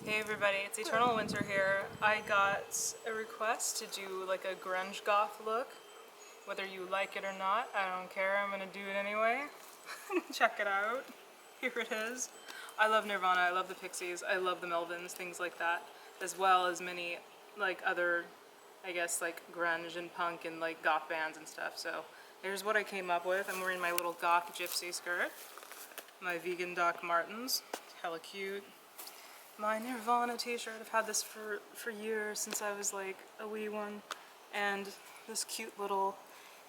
Hey everybody, it's Eternal Winter here. I got a request to do like a grunge goth look. Whether you like it or not, I don't care, I'm gonna do it anyway. Check it out. Here it is. I love Nirvana, I love the Pixies, I love the Melvins, things like that. As well as many like other, I guess like grunge and punk and like goth bands and stuff. So here's what I came up with. I'm wearing my little goth gypsy skirt. My vegan Doc Martens, hella cute. My Nirvana t-shirt, I've had this for years, since I was like a wee one. And this cute little,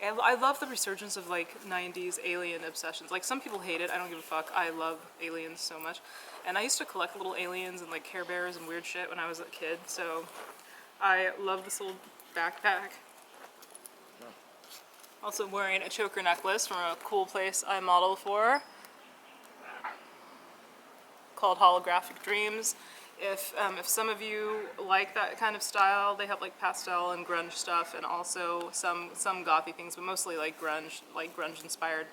I love the resurgence of like 90s alien obsessions. Like some people hate it, I don't give a fuck. I love aliens so much. And I used to collect little aliens and like Care Bears and weird shit when I was a kid, so I love this little backpack. Also wearing a choker necklace from a cool place I model for, called Holographic Dreams. If some of you like that kind of style, they have like pastel and grunge stuff, and also some gothy things, but mostly like grunge inspired.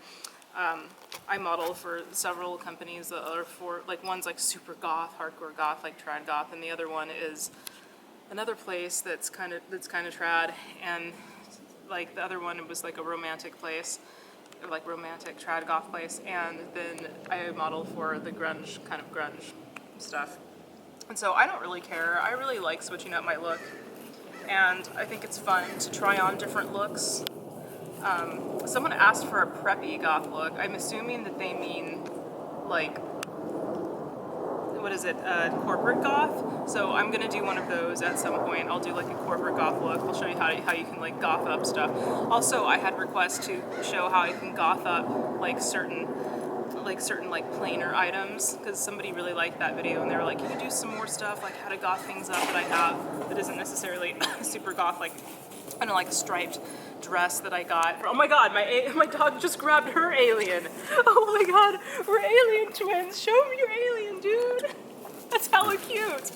I model for several companies that are for like one's like super goth, hardcore goth, like trad goth, and the other one is another place that's kind of trad, and like the other one was like a romantic place, like romantic trad goth place, and then I model for the grunge, kind of grunge stuff. And so I don't really care. I really like switching up my look, and I think it's fun to try on different looks. Someone asked for a preppy goth look. I'm assuming that they mean like, what is it, corporate goth? So I'm gonna do one of those at some point. I'll do like a corporate goth look. I'll show you how you can like goth up stuff. Also, I had requests to show how I can goth up like certain like plainer items, because somebody really liked that video and they were like, can you do some more stuff, like how to goth things up that I have that isn't necessarily super goth, like I don't know, like a striped dress that I got. Oh my god, my dog just grabbed her alien. Oh my god, we're alien twins. Show me your alien, dude. That's hella cute.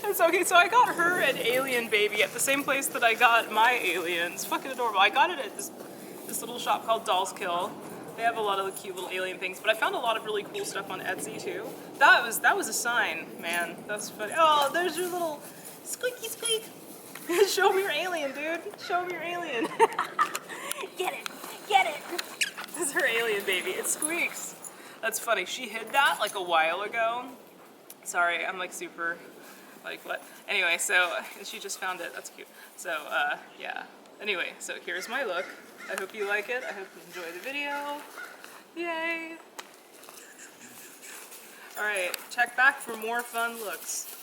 That's okay, so I got her an alien baby at the same place that I got my aliens. Fucking adorable. I got it at this little shop called Dolls Kill. They have a lot of the cute little alien things, but I found a lot of really cool stuff on Etsy too. That was a sign, man. That's funny. Oh, there's your little squeaky squeak. Show me your alien, dude. Show me your alien. Get it. Get it. This is her alien baby. It squeaks. That's funny. She hid that like a while ago. Sorry, I'm like super, like what? Anyway, so she just found it. That's cute. So, yeah. Anyway, so here's my look. I hope you like it. I hope you enjoy the video. Yay. Alright, check back for more fun looks.